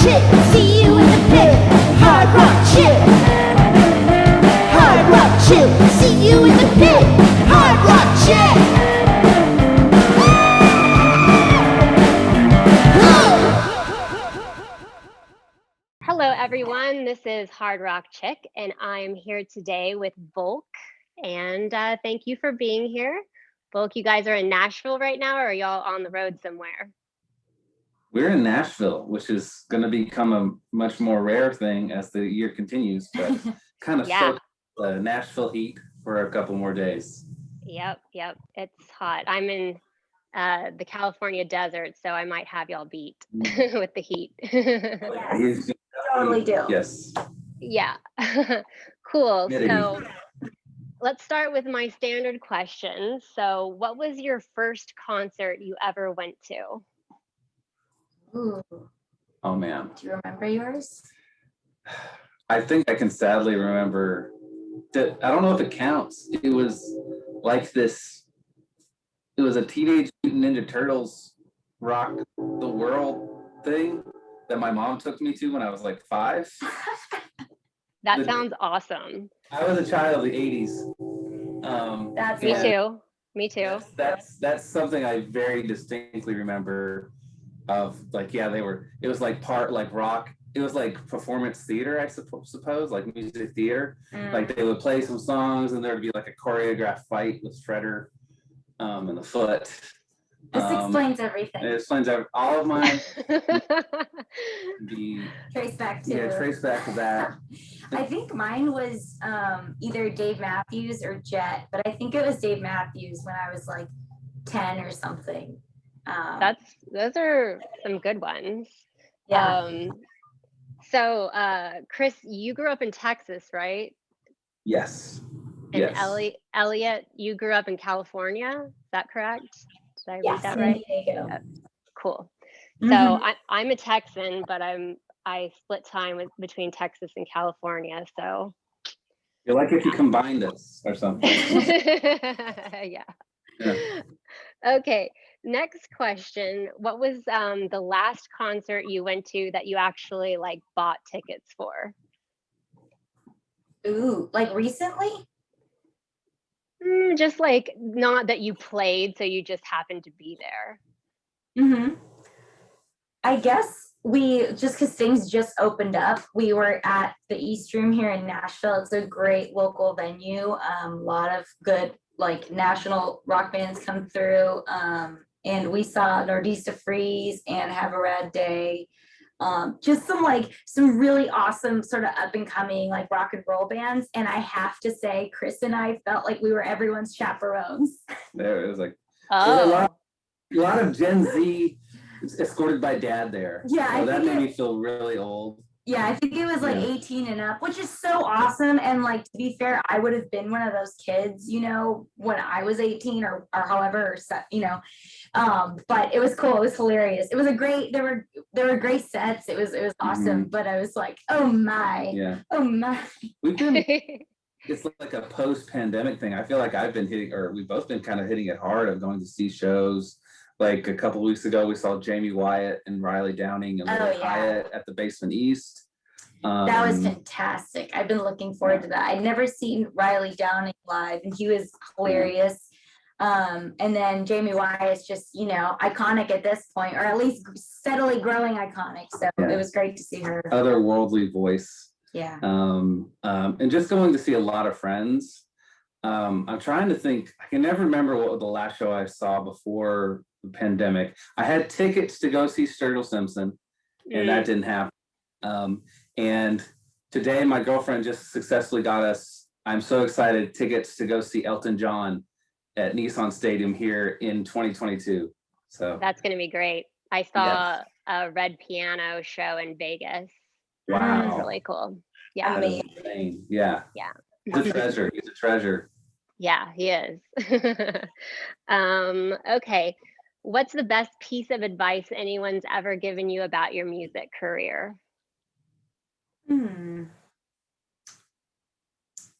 HardRockChick. See you in the pit. HardRockChick. HardRockChick. See you in the pit. HardRockChick. Hello, everyone. This is HardRockChick, and I'm here today with Volk. And thank you for being here. Volk, you guys are in Nashville right now, or are y'all on the road somewhere? We're in Nashville, which is going to become a much more rare thing as the year continues, but kind of soak the Nashville heat for a couple more days. Yep. It's hot. I'm in the California desert, so I might have y'all beat with the heat. Yes, totally do. Yes. Yeah. Cool. So let's start with my standard question. So what was your first concert you ever went to? Ooh. Oh, man. Do you remember yours? I think I can sadly remember that. I don't know if it counts. It was like this. It was a Teenage Mutant Ninja Turtles rock the world thing that my mom took me to when I was like 5. That sounds awesome. I was a child of the 80s. That's Me too. That's something I very distinctly remember of, like, it was like part like rock. It was like performance theater, I suppose, like music theater. Like they would play some songs and there would be like a choreographed fight with Shredder and the foot. This explains everything. It explains all of my trace back to that. I think mine was either Dave Matthews or Jet, but I think it was Dave Matthews when I was like 10 or something. Those are some good ones. Yeah. So Chris, you grew up in Texas, right? Yes. And yes. Elliot, you grew up in California. Is that correct? Did I read that San right? Diego. Cool. So I'm a Texan, but I split time between Texas and California. So you're like if you combined us or something. yeah. Okay. Next question. What was the last concert you went to that you actually like bought tickets for? Ooh, like recently? Just like not that you played, so you just happened to be there. I guess we just because things just opened up. We were at the East Room here in Nashville. It's a great local venue. A lot of good like national rock bands come through. And we saw Nordista Freeze and Have a Rad Day. Just some really awesome sort of up and coming like rock and roll bands. And I have to say, Chris and I felt like we were everyone's chaperones. There it was like a lot of Gen Z escorted by dad there. Yeah, so that made me feel really old. Yeah, I think it was like 18 and up, which is so awesome. And like, to be fair, I would have been one of those kids, you know, when I was 18 or however, you know, but it was cool. It was hilarious. It was there were great sets. It was awesome. But I was like, oh my. We've been, it's like a post-pandemic thing. I feel like I've been hitting, or we've both been kind of hitting it hard of going to see shows. Like a couple of weeks ago, we saw Jamie Wyatt and Riley Downing and Lily Hyatt at the Basement East. That was fantastic. I've been looking forward to that. I'd never seen Riley Downing live, and he was hilarious. And then Jamie Wyatt's just, you know, iconic at this point, or at least steadily growing iconic. So it was great to see her. Otherworldly voice. Yeah. And just going to see a lot of friends. I'm trying to think. I can never remember what the last show I saw before the pandemic. I had tickets to go see Sturgill Simpson, and that didn't happen. And today my girlfriend just successfully got us, I'm so excited, tickets to go see Elton John at Nissan Stadium here in 2022. So that's going to be great. I saw a Red Piano show in Vegas. Wow. It was really cool. Yeah. Amazing. Yeah. He's a treasure. He's a treasure. Yeah, he is. Okay. What's the best piece of advice anyone's ever given you about your music career?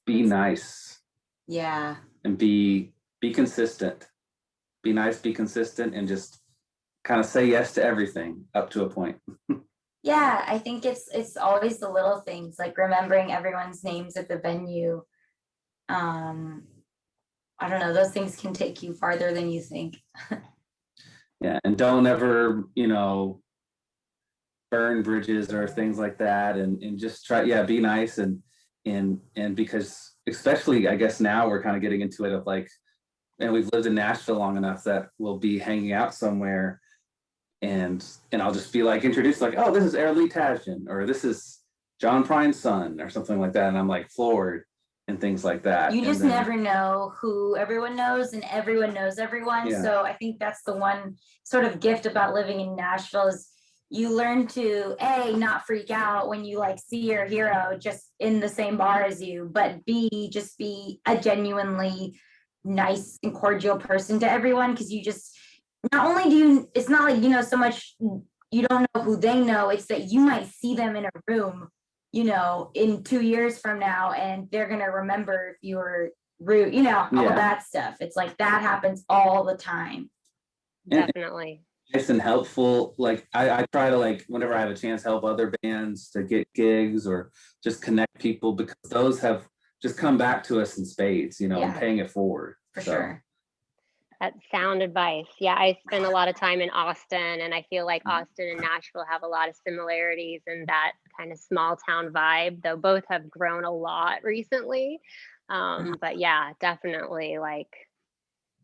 Be nice. Yeah. And be consistent. Be nice, be consistent, and just kind of say yes to everything up to a point. Yeah, I think it's always the little things, like remembering everyone's names at the venue. Um, I don't know, those things can take you farther than you think. Yeah, and don't ever, burn bridges or things like that, and just try, yeah, be nice, and because especially I guess now we're kind of getting into it of like, and we've lived in Nashville long enough that we'll be hanging out somewhere, and I'll just be like introduced like, oh, this is Airly Tasjan, or this is John Prine's son, or something like that, and I'm like floored and things like that. You And just then, never know who everyone knows, and everyone knows everyone. Yeah. So I think that's the one sort of gift about living in Nashville is you learn to not freak out when you like see your hero just in the same bar as you, but just be a genuinely nice and cordial person to everyone, because you just not only do you, it's not like so much you don't know who they know, it's that you might see them in a room in 2 years from now, and they're going to remember if you were rude, all Yeah. that stuff. It's like that happens all the time. Definitely. Nice and helpful. Like I try to, like, whenever I have a chance, help other bands to get gigs or just connect people, because those have just come back to us in spades, and Yeah. paying it forward. For So, sure. That's sound advice. Yeah, I spend a lot of time in Austin, and I feel like Mhm. Austin and Nashville have a lot of similarities in that kind of small town vibe, though both have grown a lot recently. But yeah, definitely, like,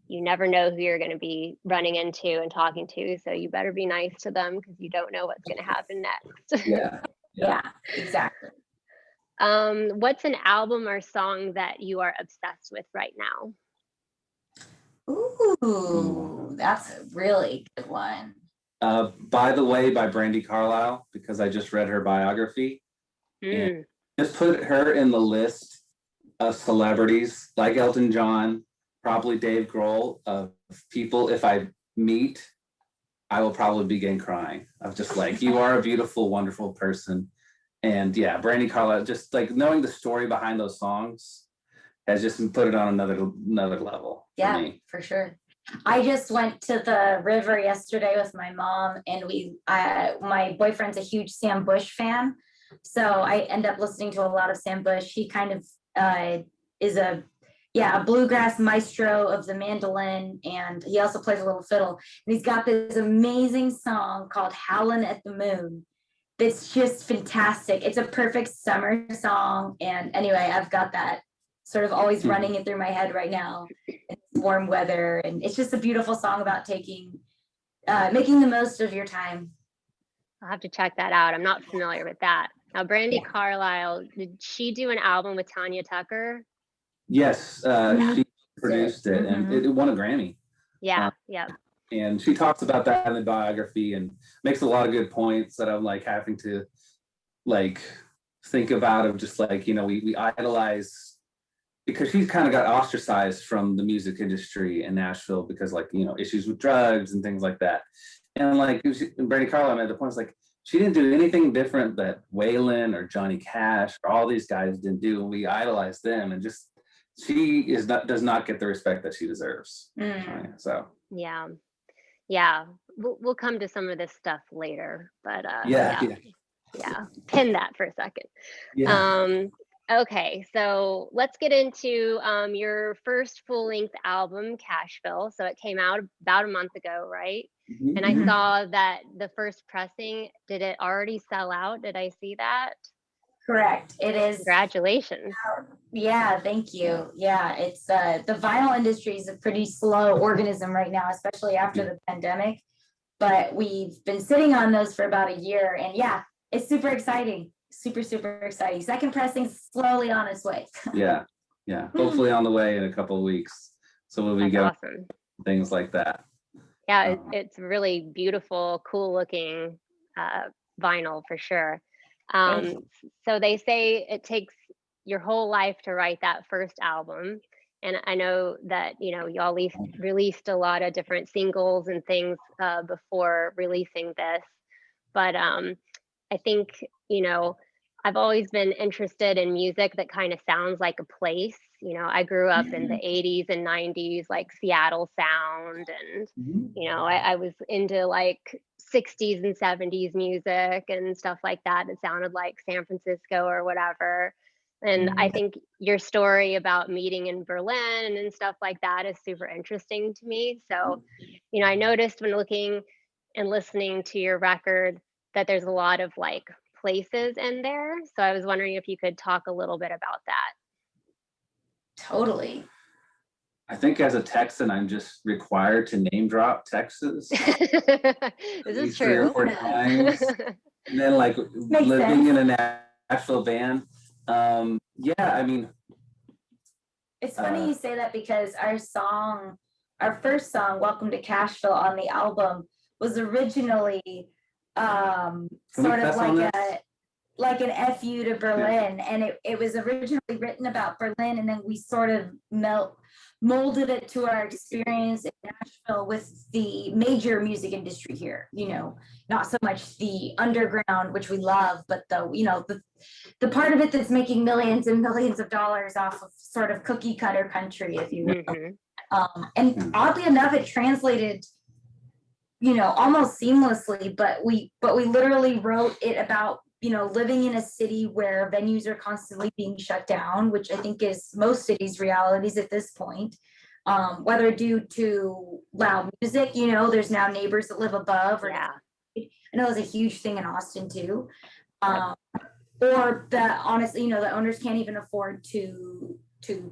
you never know who you're going to be running into and talking to, so you better be nice to them because you don't know what's going to happen next. Yeah. Yeah, exactly. What's an album or song that you are obsessed with right now? Ooh, that's a really good one. By the Way by Brandy Carlisle, because I just read her biography, and Mm, just put her in the list of celebrities like Elton John, probably Dave Grohl, of people if I meet, I will probably begin crying. Of just like, you are a beautiful, wonderful person. And yeah, Brandy Carlisle, just like knowing the story behind those songs has just put it on another level for Yeah, me. for sure. I just went to the river yesterday with my mom, and my boyfriend's a huge Sam Bush fan, so I end up listening to a lot of Sam Bush. He kind of is a bluegrass maestro of the mandolin, and he also plays a little fiddle. And he's got this amazing song called "Howlin' at the Moon." That's just fantastic. It's a perfect summer song, and anyway, I've got that sort of always running it through my head right now. It's warm weather, and it's just a beautiful song about making the most of your time. I'll have to check that out. I'm not familiar with that. Now, Brandy Yeah. Carlisle, did she do an album with Tanya Tucker? Yes, Yeah. she produced it, and Mhm. it won a Grammy. Yeah, yeah. And she talks about that in the biography and makes a lot of good points that I'm like having to like think about, of just like, we idolize, because she's kind of got ostracized from the music industry in Nashville because, like, issues with drugs and things like that. And like Brandy Carlisle made the point, it's like she didn't do anything different that Waylon or Johnny Cash or all these guys didn't do, and we idolize them, and just she does not get the respect that she deserves. Mm. So Yeah. Yeah. We'll come to some of this stuff later, but yeah, pin that for a second. yeah. Okay, so let's get into your first full-length album, Cashville. So it came out about a month ago, right? Mhm, And I mhm. saw that the first pressing, did it already sell out? Did I see that? Correct. It is. Congratulations. Yeah, thank you. Yeah, it's the vinyl industry is a pretty slow organism right now, especially after the pandemic. But we've been sitting on those for about a year, and yeah, it's super exciting. Super, super exciting. Second pressing slowly on its way. Yeah, hopefully on the way in a couple of weeks, so we'll be That's going awesome. things like that. Yeah, it's really beautiful, cool looking vinyl for sure. Thank Um, you. so they say it takes your whole life to write that first album. And I know that, y'all released a lot of different singles and things before releasing this. But I think, I've always been interested in music that kind of sounds like a place. I grew up in the 80s and 90s, like Seattle sound. And, Mhm. I was into like 60s and 70s music and stuff like that. It sounded like San Francisco or whatever. And I think your story about meeting in Berlin and stuff like that is super interesting to me. So, I noticed when looking and listening to your record that there's a lot of like places in there. So I was wondering if you could talk a little bit about that. Totally. I think as a Texan, I'm just required to name drop Texas This at is least 3 or true. 4 times. And then like Makes living sense. in a Nashville van. Yeah, I mean, It's funny you say that because our first song, Welcome to Cashville on the album, was originally sort of like an FU to Berlin. And it was originally written about Berlin, and then we sort of molded it to our experience in Nashville with the major music industry here, not so much the underground, which we love, but the part of it that's making millions and millions of dollars off of sort of cookie cutter country, if you will. And oddly enough, it translated almost seamlessly, but we literally wrote it about living in a city where venues are constantly being shut down, which I think is most cities' realities at this point, whether due to loud music, there's now neighbors that live above, or I know it's a huge thing in Austin too, or that honestly, the owners can't even afford to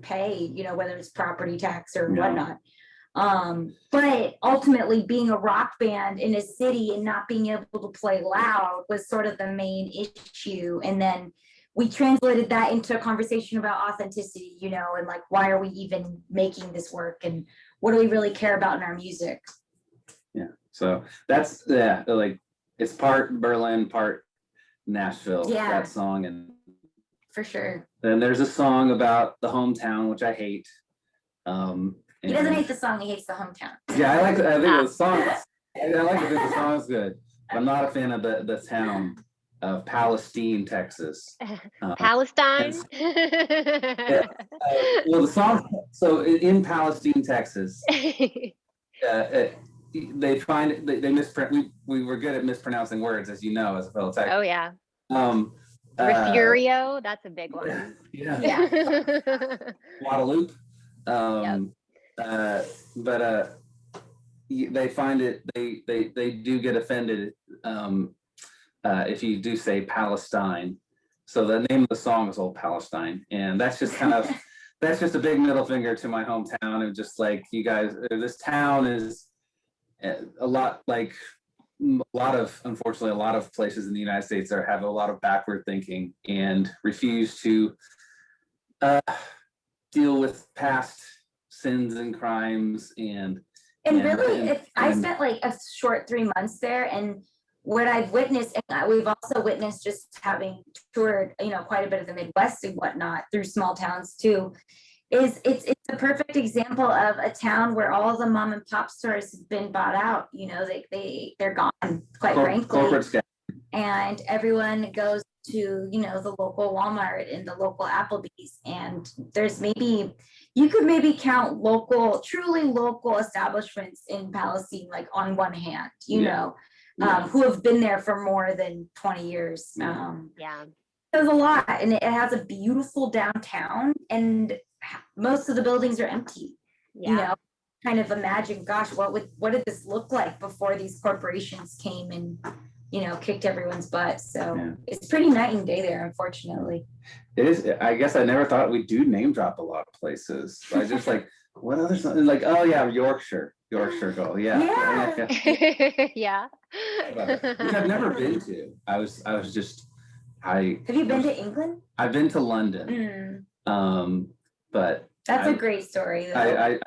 pay, whether it's property tax or whatnot. But ultimately being a rock band in a city and not being able to play loud was sort of the main issue. And then we translated that into a conversation about authenticity, and like, why are we even making this work, and what do we really care about in our music? Yeah, so that's like it's part Berlin, part Nashville, that song. And for sure. Then there's a song about the hometown, which I hate. He doesn't hate the song, he hates the hometown. Yeah, I think the song, I like to think the song's good, but I'm not a fan of the town of Palestine, Texas. Palestine? Well, the song, so in Palestine, Texas, they find they misprint. We were good at mispronouncing words, as you know, as a fellow Texan. Oh yeah. Refurio, that's a big one. Yeah. Guadalupe. But they find it. They do get offended if you do say Palestine. So the name of the song is Old Palestine, and that's just kind of that's just a big middle finger to my hometown, and just like, you guys, this town is a lot like unfortunately a lot of places in the United States have a lot of backward thinking and refuse to deal with past sins and crimes I spent like a short 3 months there, and what I've witnessed, and we've also witnessed just having toured, quite a bit of the Midwest and whatnot through small towns too, is it's a perfect example of a town where all the mom and pop stores have been bought out. They're gone, quite frankly, and everyone goes to the local Walmart and the local Applebee's, and there's you could maybe count truly local establishments in Palestine like on one hand, who have been there for more than 20 years. There's a lot, and it has a beautiful downtown, and most of the buildings are empty. Kind of imagine, gosh, what did this look like before these corporations came and kicked everyone's butt? So it's pretty night and day there, unfortunately. It is. I guess I never thought we do name drop a lot of places. I just like, what other something, like, oh yeah, Yorkshire go, yeah. Yeah. Which I've never been to. Have you been to England? I've been to London. But that's a great story though.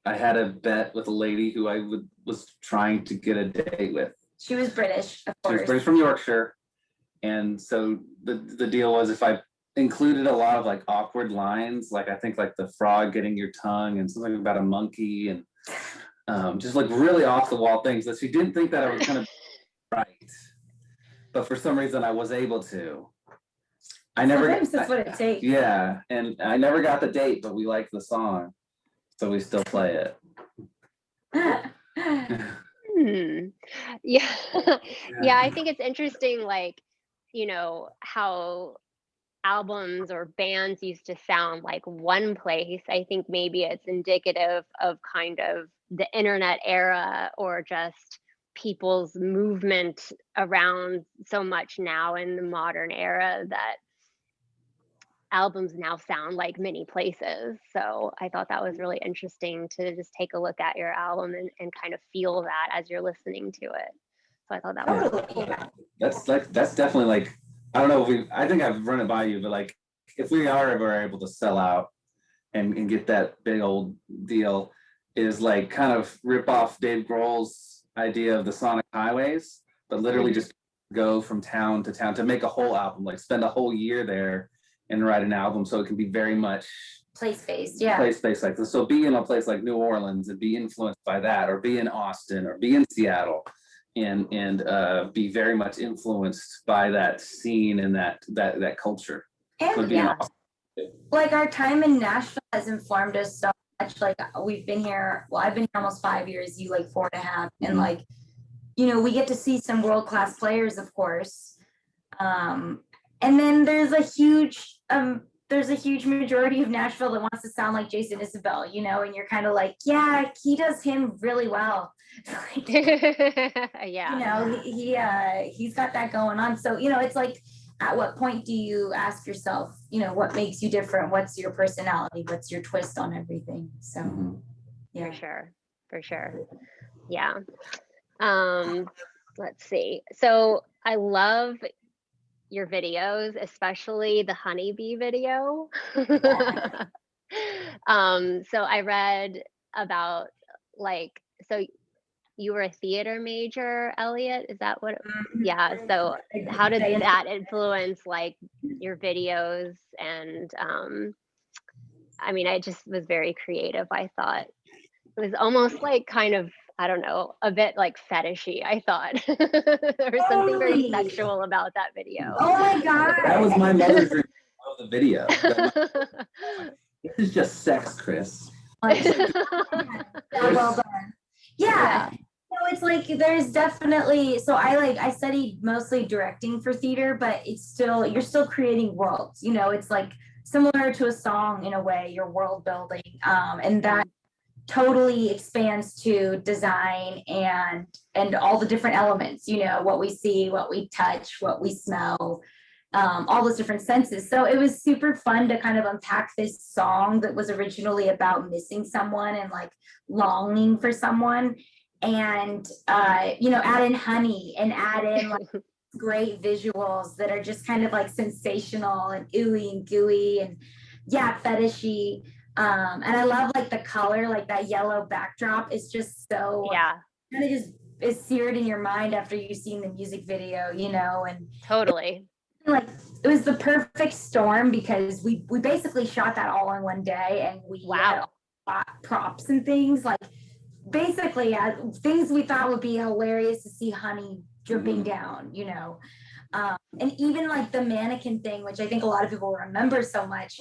I had a bet with a lady who I was trying to get a date with. She was British, of course. She was British, from Yorkshire. And so the deal was, if I included a lot of like awkward lines, like I think like the frog getting your tongue and something about a monkey, and just like really off the wall things that she didn't think that I was kind of right. But for some reason I was able to. Sometimes that's what it takes. Yeah, and I never got the date, but we liked the song, so we still play it. Hmm. Yeah. Yeah, I think it's interesting, like, how albums or bands used to sound like one place. I think maybe it's indicative of kind of the internet era or just people's movement around so much now in the modern era that albums now sound like many places. So I thought that was really interesting to just take a look at your album and kind of feel that as you're listening to it. So I thought that was Totally, cool. yeah. That's definitely like, I don't know if I think I've run it by you, but like if we are ever able to sell out and get that big old deal, is like kind of rip off Dave Grohl's idea of the Sonic Highways, but literally just go from town to town to make a whole album, like spend a whole year there and write an album, so it can be very much Place-based, yeah. place-based like this. So be in a place like New Orleans and be influenced by that, or be in Austin, or be in Seattle, and be very much influenced by that scene and that culture. And Yeah. like our time in Nashville has informed us so much. Like we've been here, well, I've been here almost 5 years, you like 4.5. And like, we get to see some world-class players, of course. And then there's a huge majority of Nashville that wants to sound like Jason Isabel, and you're kind of like, yeah, he does him really well. Yeah. He's got that going on. So, it's like, at what point do you ask yourself, what makes you different? What's your personality? What's your twist on everything? So, yeah. For sure. Yeah. Let's see. So I love your videos, especially the honeybee video. So I read about so you were a theater major, Elliot? Is that what? Yeah. So how did that influence like your videos? And I mean, I just was very creative. I thought it was almost like kind of, I don't know, a bit like fetishy, I thought. There was something very sexual about that video. Oh my God. That was my mother's dream of the video. This is just sex, Chris. Well done. Yeah. So it's like there's definitely, so I studied mostly directing for theater, but you're still creating worlds, it's like similar to a song in a way, you're world building, and that totally expands to design and all the different elements, what we see, what we touch, what we smell, all those different senses. So it was super fun to kind of unpack this song that was originally about missing someone and like longing for someone, and add in honey and add in like great visuals that are just kind of like sensational and ooey and gooey and fetishy. And I love like the color, like that yellow backdrop is just so kind of just is seared in your mind after you've seen the music video, and totally. Like it was the perfect storm because we basically shot that all in one day, and we had props and things like basically things we thought would be hilarious to see honey dripping down, and even like the mannequin thing, which I think a lot of people remember so much,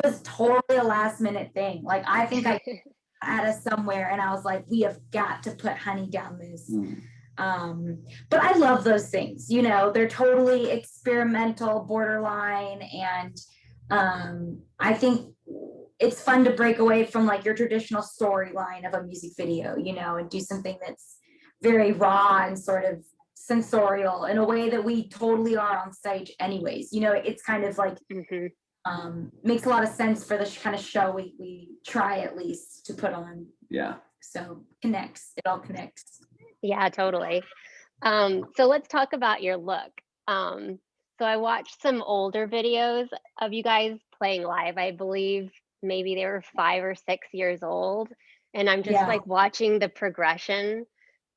was totally a last minute thing. Like I think I had us somewhere and I was like, we have got to put honey down this. But I love those things, they're totally experimental, borderline, and I think it's fun to break away from like your traditional storyline of a music video, and do something that's very raw and sort of sensorial in a way that we totally are on stage anyways. It's kind of like makes a lot of sense for the kind of show we try at least to put on. Yeah. So it all connects. Yeah, totally. So let's talk about your look. So I watched some older videos of you guys playing live. I believe maybe they were 5 or 6 years old. And I'm just like watching the progression.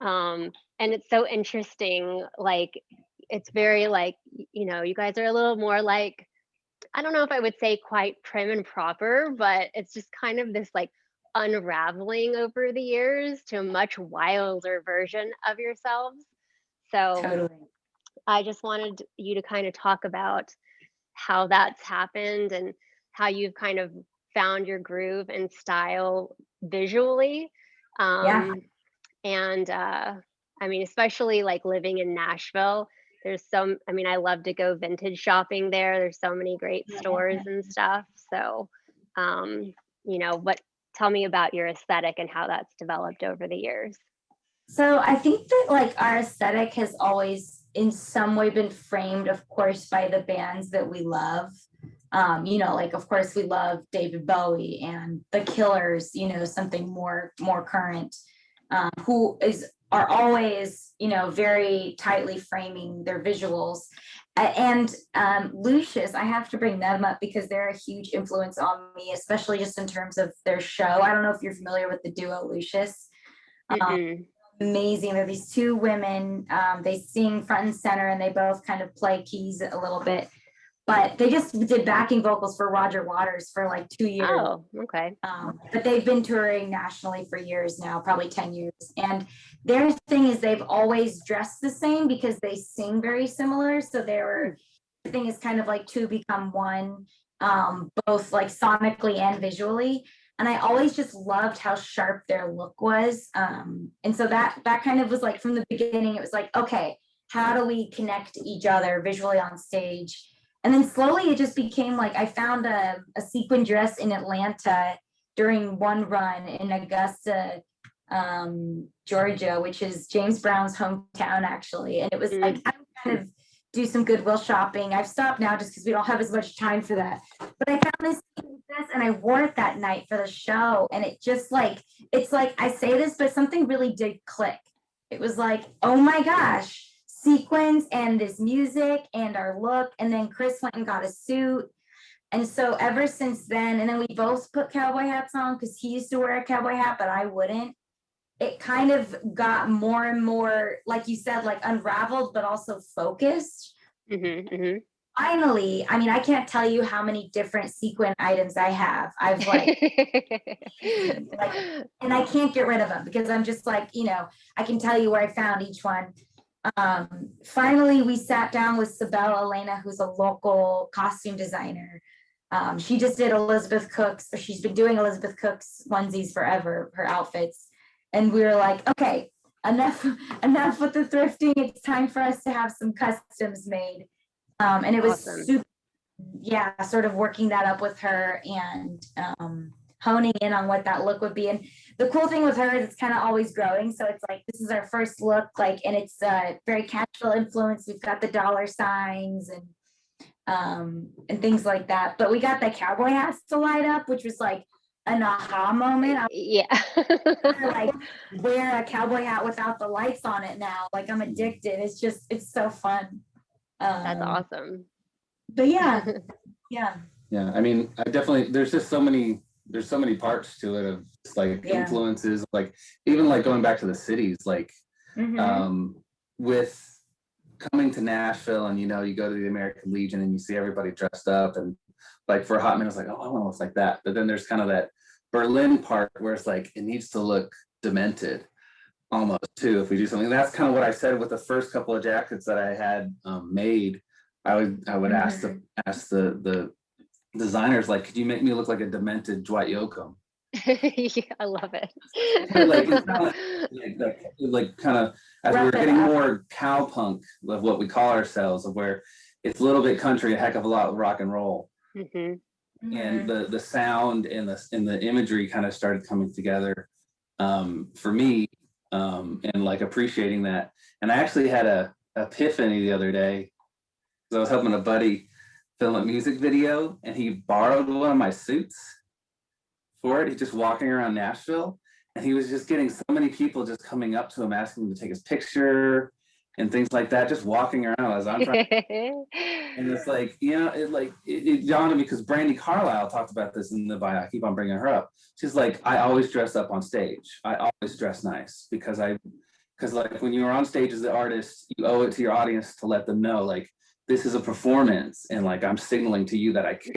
And it's so interesting. Like, it's very like, you guys are a little more like, I don't know if I would say quite prim and proper, but it's just kind of this like unraveling over the years to a much wilder version of yourselves. So Totally. I just wanted you to kind of talk about how that's happened and how you've kind of found your groove and style visually. And I mean, especially like living in Nashville, there's some, I mean, I love to go vintage shopping there. There's so many great stores and stuff. So, you know, what, tell me about your aesthetic and how that's developed over the years. So I think that like our aesthetic has always in some way been framed, of course, by the bands that we love. You know, like of course we love David Bowie and the Killers, you know, something more current, who are always, you know, very tightly framing their visuals. And Lucius, I have to bring them up because they're a huge influence on me, especially just in terms of their show. I don't know if you're familiar with the duo Lucius. Amazing. They're these two women. They sing front and center, and they both kind of play keys a little bit. But they just did backing vocals for Roger Waters for like 2 years. Oh, okay. But they've been touring nationally for years now, probably 10 years. And their thing is they've always dressed the same because they sing very similar. So their thing is kind of like two become one, both like sonically and visually. And I always just loved how sharp their look was. And so that kind of was like from the beginning, it was like, okay, how do we connect to each other visually on stage? And then slowly it just became like, I found a sequin dress in Atlanta during one run in Augusta, Georgia, which is James Brown's hometown actually. And it was like, I kind of do some Goodwill shopping. I've stopped now just because we don't have as much time for that. But I found this dress and I wore it that night for the show. And it just like, it's like, I say this, but something really did click. It was like, oh my gosh, sequins and this music and our look. And then Chris went and got a suit. And so ever since then, and then we both put cowboy hats on because he used to wear a cowboy hat, but I wouldn't. It kind of got more and more, like you said, like unraveled, but also focused. Finally, I mean, I can't tell you how many different sequin items I have. I've like, and I can't get rid of them because I'm just like, you know, I can tell you where I found each one. Finally, we sat down with Sibel Elena, who's a local costume designer. She just did Elizabeth Cook's, or she's been doing Elizabeth Cook's onesies forever, her outfits. And we were like, okay, enough with the thrifting. It's time for us to have some customs made. And it was super, yeah, sort of working that up with her and honing in on what that look would be. And the cool thing with her is it's kind of always growing. So it's like, this is our first look, like, and it's very Cashville influence. We've got the dollar signs and things like that. But we got the cowboy hats to light up, which was like an aha moment. Yeah. Like wear a cowboy hat without the lights on it now. Like I'm addicted. It's so fun. That's awesome. But yeah. I mean, I definitely, there's so many parts to it of just like influences, like even like going back to the cities, like with coming to Nashville and, you know, you go to the American Legion and you see everybody dressed up and like for a hot minute, it's like, oh, I want to look like that. But then there's kind of that Berlin part where it's like, it needs to look demented almost too, if we do something. That's kind of what I said with the first couple of jackets that I had made. I would ask the designers, like, could you make me look like a demented Dwight Yoakam? Yeah, I love it. Like, it's not like kind of as we were getting more cowpunk of what we call ourselves, of where it's a little bit country, a heck of a lot of rock and roll. And the sound and the imagery kind of started coming together for me, and like appreciating that. And I actually had a epiphany the other day. So I was helping a buddy film a music video, and he borrowed one of my suits for it. He's just walking around Nashville, and he was just getting so many people just coming up to him, asking him to take his picture and things like that, just walking around as I'm trying. And it's like, you know, it dawned on me because Brandy Carlisle talked about this in the bio. I keep on bringing her up. She's like, I always dress up on stage. I always dress nice because like when you're on stage as the artist, you owe it to your audience to let them know, like, this is a performance, and like I'm signaling to you that I care.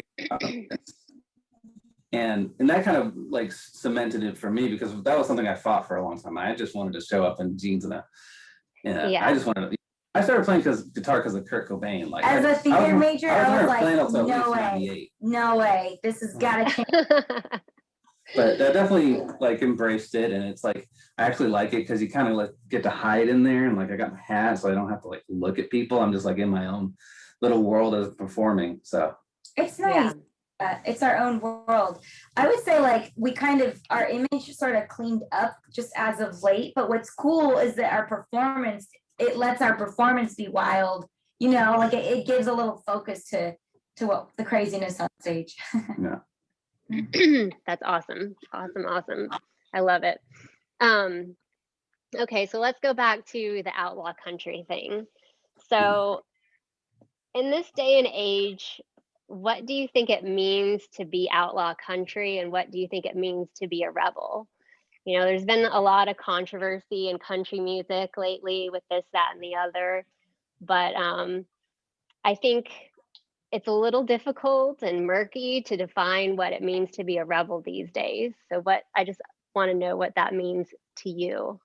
And that kind of like cemented it for me, because that was something I fought for a long time. I just wanted to show up in jeans and I just wanted to. I started playing guitar because of Kurt Cobain. Like as a theater major, I was like, no way, this has got to change. But I definitely like embraced it, and it's like I actually like it because you kind of like get to hide in there, and like I got my hat, so I don't have to like look at people. I'm just like in my own little world of performing. So It's nice. It's our own world. I would say like we kind of our image sort of cleaned up just as of late. But what's cool is that our performance, it lets our performance be wild. You know, like it gives a little focus to what the craziness on stage. yeah. That's awesome. Awesome. I love it. Okay, so let's go back to the outlaw country thing. So in this day and age, what do you think it means to be outlaw country, and what do you think it means to be a rebel? You know, there's been a lot of controversy in country music lately with this, that, and the other, but I think it's a little difficult and murky to define what it means to be a rebel these days. So I just want to know what that means to you.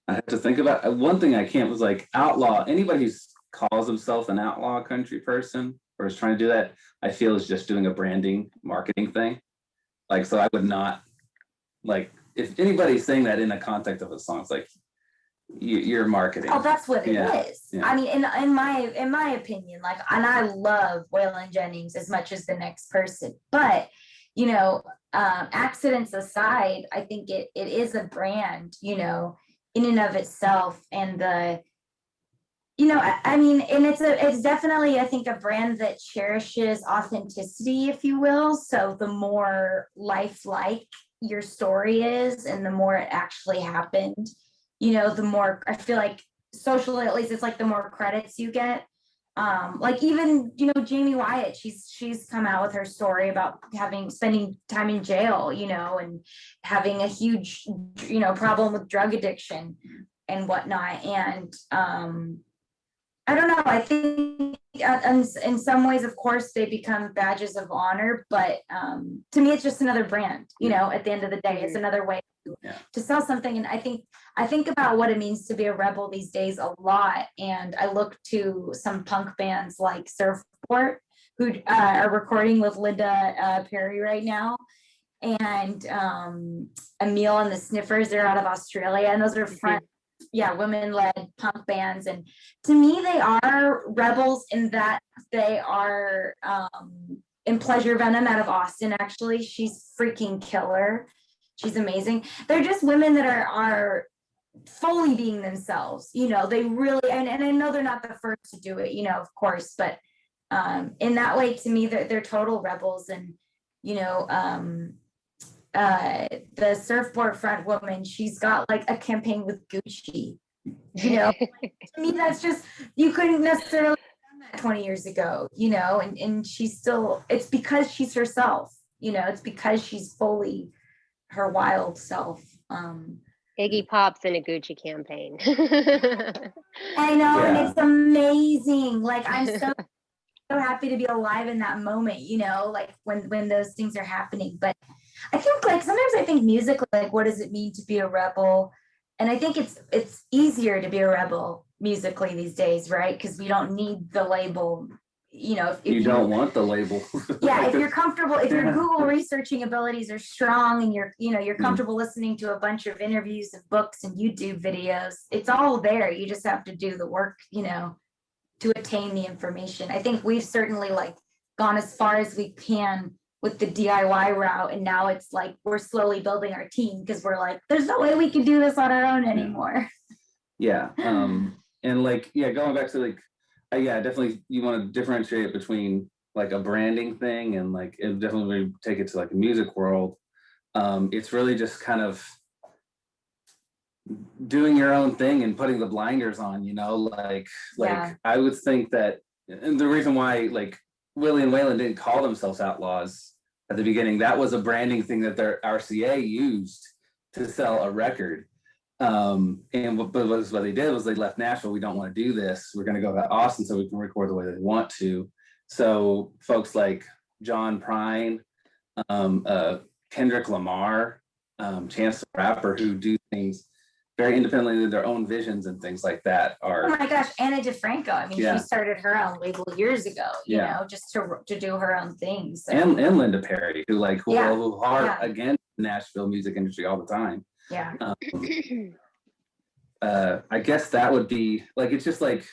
I have to think about one thing I can't was like outlaw. Anybody who calls himself an outlaw country person or is trying to do that, I feel is just doing a branding marketing thing. Like, so I would not like if anybody's saying that in the context of a song, it's like you're marketing. Oh, that's what it is. Yeah. I mean, in my opinion, like, and I love Waylon Jennings as much as the next person, but you know, accidents aside, I think it is a brand, you know, in and of itself, and the, you know, I mean, and it's definitely, I think, a brand that cherishes authenticity, if you will. So the more lifelike your story is, and the more it actually happened, you know, the more I feel like socially, at least, it's like the more credits you get. Like even, you know, Jamie Wyatt, she's come out with her story about spending time in jail, you know, and having a huge, you know, problem with drug addiction and whatnot. And I don't know. I think in some ways, of course, they become badges of honor, but to me, it's just another brand. You know, at the end of the day, it's another way to sell something. And I think about what it means to be a rebel these days a lot. And I look to some punk bands like Surfport, who are recording with Linda Perry right now, and Emil and the Sniffers. They're out of Australia, and those are women-led punk bands. And to me, they are rebels in that they are in Pleasure Venom out of Austin. Actually, she's freaking killer. She's amazing. They're just women that are fully being themselves. You know, they really, and I know they're not the first to do it, you know, of course, but in that way, to me, they're total rebels. And you know, the Surfboard front woman, she's got like a campaign with Gucci, you know. To me, that's just, you couldn't necessarily have done that 20 years ago, you know. And she's still, it's because she's herself, you know. It's because she's fully her wild self. Iggy Pop's in a Gucci campaign. I know, and it's amazing. Like, I'm so happy to be alive in that moment, you know, like when those things are happening. But I think, like, sometimes I think musically, like, what does it mean to be a rebel? And I think it's easier to be a rebel musically these days, right? Because we don't need the label. You know, if you don't want the label. Yeah, if you're comfortable, if your Google researching abilities are strong, and you're comfortable listening to a bunch of interviews and books and YouTube videos, it's all there. You just have to do the work, you know, to attain the information. I think we've certainly like gone as far as we can with the DIY route, and now it's like we're slowly building our team because we're like, there's no way we can do this on our own anymore. Yeah. And like, going back to like, definitely you want to differentiate between like a branding thing and like, it definitely take it to like a music world. It's really just kind of doing your own thing and putting the blinders on, you know, like I would think that, and the reason why like Willie and Waylon didn't call themselves outlaws at the beginning, that was a branding thing that their RCA used to sell a record. And what they did was they left Nashville. We don't want to do this. We're going to go to Austin so we can record the way they want to. So folks like John Prine, Kendrick Lamar, Chance the Rapper, who do things very independently of their own visions and things like that Oh are, my gosh, Anna DeFranco. I mean, Yeah. she started her own label years ago, you Yeah. know, just to do her own thing. So. and Linda Perry, who Yeah. who are Yeah. against the Nashville music industry all the time. Yeah. I guess that would be like, it's just like,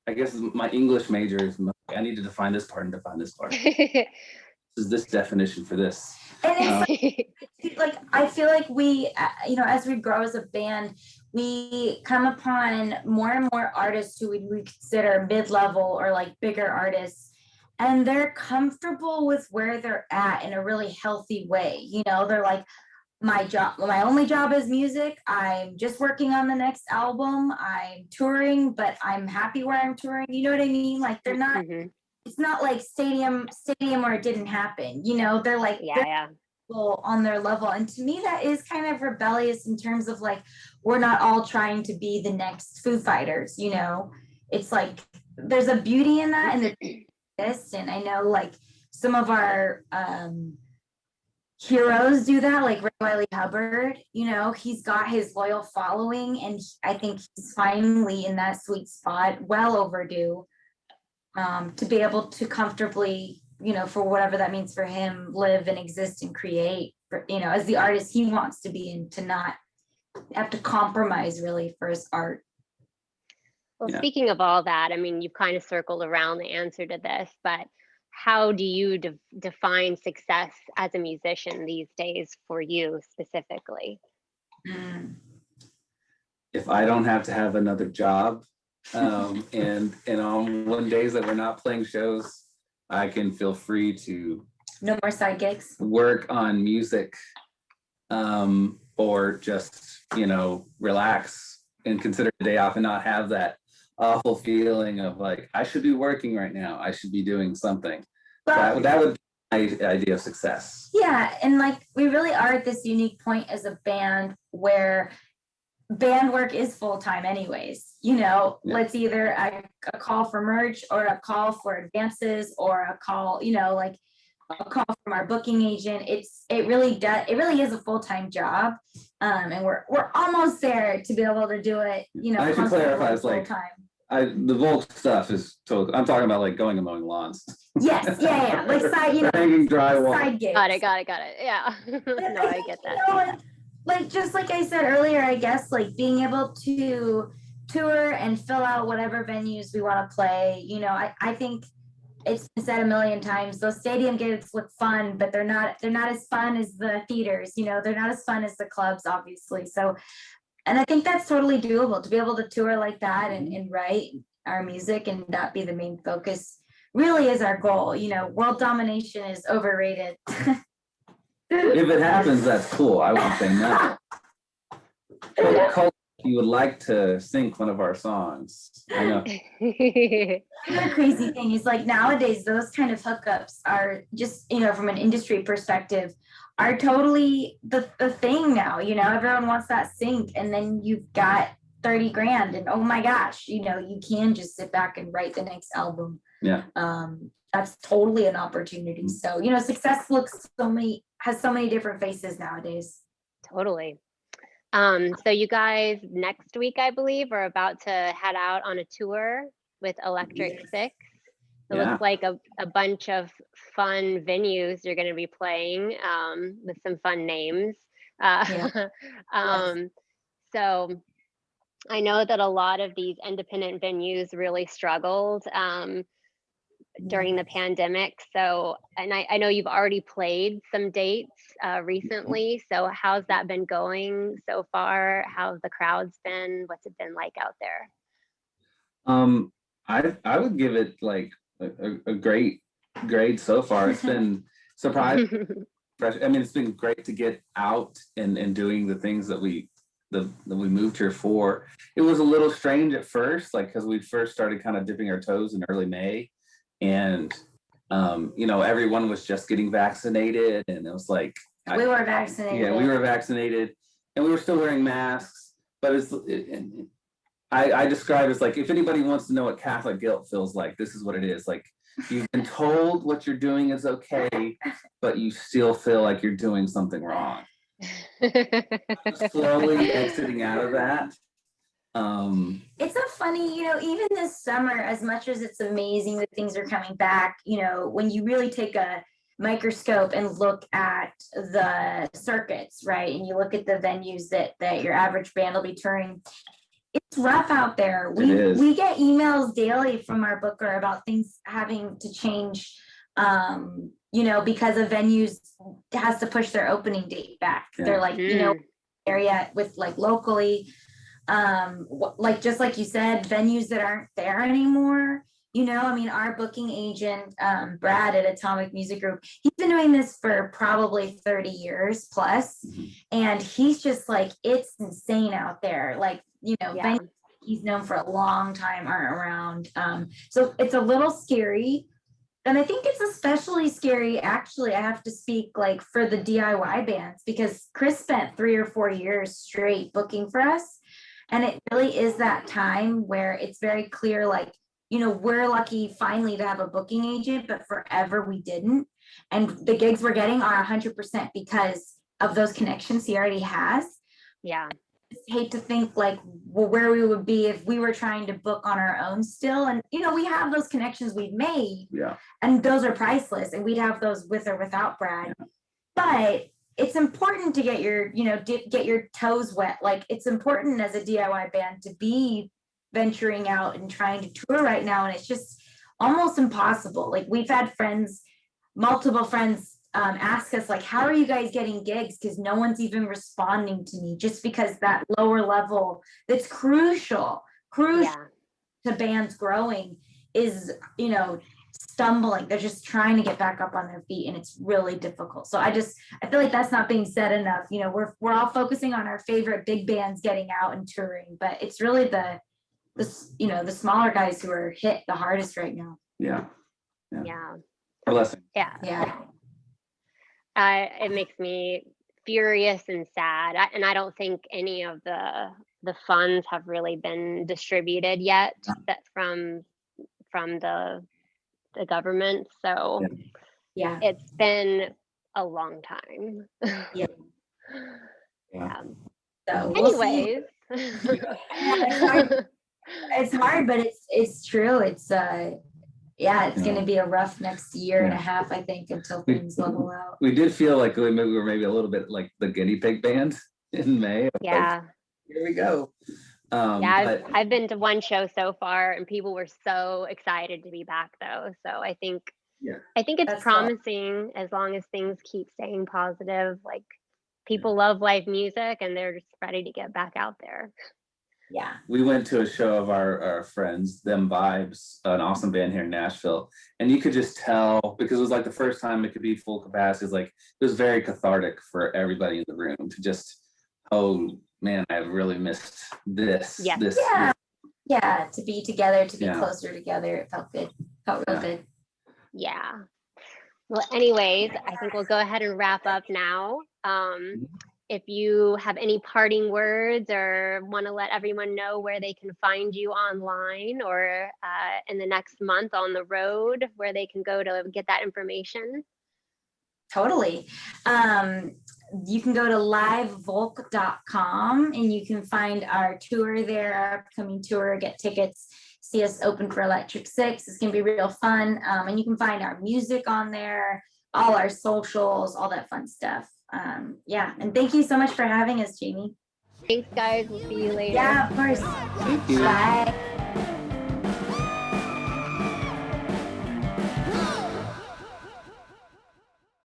I guess my English major is, I need to define this part and define this part. This is this definition for this. And it's like I feel like we, you know, as we grow as a band, we come upon more and more artists who we consider mid-level or like bigger artists, and they're comfortable with where they're at in a really healthy way. You know, they're like, my only job is music. I'm just working on the next album. I'm touring, but I'm happy where I'm touring. You know what I mean? Like they're not. It's not like stadium where it didn't happen. You know, they're like on their level, and to me that is kind of rebellious in terms of like, we're not all trying to be the next Foo Fighters. You know, it's like there's a beauty in that, and this, and I know like some of our heroes do that, like Ray Wiley Hubbard. You know, he's got his loyal following, and I think he's finally in that sweet spot, well overdue, to be able to comfortably, you know, for whatever that means for him, live and exist and create, you know, as the artist he wants to be, and to not have to compromise really for his art. Well, speaking of all that, I mean, you've kind of circled around the answer to this, but how do you define success as a musician these days for you specifically? If I don't have to have another job, and on one days that we're not playing shows, I can feel free to no more side gigs, work on music, or just, you know, relax and consider the day off and not have that awful feeling of like, I should be working right now. I should be doing something. That would be my idea of success. Yeah, and like we really are at this unique point as a band where band work is full-time anyways. You know, let's either a call for merch or a call for advances or a call, you know, like a call from our booking agent. It really is a full-time job, and we're almost there to be able to do it, you know. I should clarify, it's like the Volk stuff is totally, I'm talking about like going and mowing lawns. Yes, yeah, like side, you know, hanging drywall. Side gigs. Got it. Yeah. No, I get that. You know, like just like I said earlier, I guess like being able to tour and fill out whatever venues we want to play. You know, I think it's been said a million times, those stadium gigs look fun, but they're not as fun as the theaters. You know, they're not as fun as the clubs, obviously. So, and I think that's totally doable to be able to tour like that and write our music and not be the main focus really is our goal. You know, world domination is overrated. If it happens, that's cool. I won't say no. But Cole, you would like to sing one of our songs. I know. The crazy thing is like nowadays, those kind of hookups are just, you know, from an industry perspective, are totally the thing now. You know, everyone wants that sync, and then you've got 30 grand, and oh my gosh, you know, you can just sit back and write the next album. Yeah. That's totally an opportunity. So, you know, success has so many different faces nowadays. Totally. So you guys next week, I believe, are about to head out on a tour with Electric Six. It looks like a bunch of fun venues you're going to be playing, with some fun names. So I know that a lot of these independent venues really struggled during the pandemic. So, and I know you've already played some dates recently. So how's that been going so far? How's the crowds been? What's it been like out there? I would give it like a great grade so far. It's been surprising. I mean, it's been great to get out and doing the things that we moved here for. It was a little strange at first, like because we first started kind of dipping our toes in early May, and you know, everyone was just getting vaccinated, and it was like we were vaccinated. Yeah, we were vaccinated, and we were still wearing masks. But I describe it as like, if anybody wants to know what Catholic guilt feels like, this is what it is. Like, you've been told what you're doing is okay, but you still feel like you're doing something wrong. slowly exiting out of that. It's a funny, even this summer, as much as it's amazing that things are coming back, when you really take a microscope and look at the circuits, right? And you look at the venues that your average band will be touring, it's rough out there. We get emails daily from our booker about things having to change, because a venues has to push their opening date back. Yeah. They're like, area with like locally, just like you said, venues that aren't there anymore. Our booking agent, Brad at Atomic Music Group, he's been doing this for probably 30 years plus. Mm-hmm. And he's just like, it's insane out there. Like, venues he's known for a long time aren't around. So it's a little scary. And I think it's especially scary, actually, I have to speak like for the DIY bands, because Chris spent 3 or 4 years straight booking for us. And it really is that time where it's very clear, like, we're lucky finally to have a booking agent, but forever we didn't. And the gigs we're getting are 100% because of those connections he already has. Yeah. I hate to think like, well, where we would be if we were trying to book on our own still. And, we have those connections we've made. Yeah. And those are priceless. And we'd have those with or without Brad. Yeah. But it's important to get your, get your toes wet. Like, it's important as a DIY band to be venturing out and trying to tour right now, and it's just almost impossible. Like, we've had multiple friends ask us, like, how are you guys getting gigs, because no one's even responding to me, just because that lower level that's crucial to bands growing is stumbling. They're just trying to get back up on their feet, and it's really difficult. So I feel like that's not being said enough. We're all focusing on our favorite big bands getting out and touring, but it's really the smaller guys who are hit the hardest right now. Yeah. Blessing. Yeah. It makes me furious and sad. And I don't think any of the funds have really been distributed yet that from the government. So it's been a long time. Yeah. So anyways. It's hard, but it's true. It's going to be a rough next year and a half, I think, until things level out. We did feel like we were maybe a little bit like the guinea pig band in May. Yeah. Like, here we go. I've been to one show so far, and people were so excited to be back, though. So I think it's promising as long as things keep staying positive. Like, people love live music, and they're just ready to get back out there. Yeah. We went to a show of our friends, Them Vibes, an awesome band here in Nashville. And you could just tell, because it was like the first time it could be full capacity, it was very cathartic for everybody in the room to just, oh man, I have really missed this. Yeah. Yeah, to be together, to be closer together. It felt good. Felt real good. Yeah. Well, anyways, I think we'll go ahead and wrap up now. If you have any parting words or want to let everyone know where they can find you online or in the next month on the road, where they can go to get that information. Totally. You can go to livevolk.com and you can find our tour there, our upcoming tour, get tickets, see us open for Electric Six. It's going to be real fun. And you can find our music on there, all our socials, all that fun stuff. And thank you so much for having us, Jamie. Thanks, guys. We'll see you later. Yeah, of course. Thank you. Bye.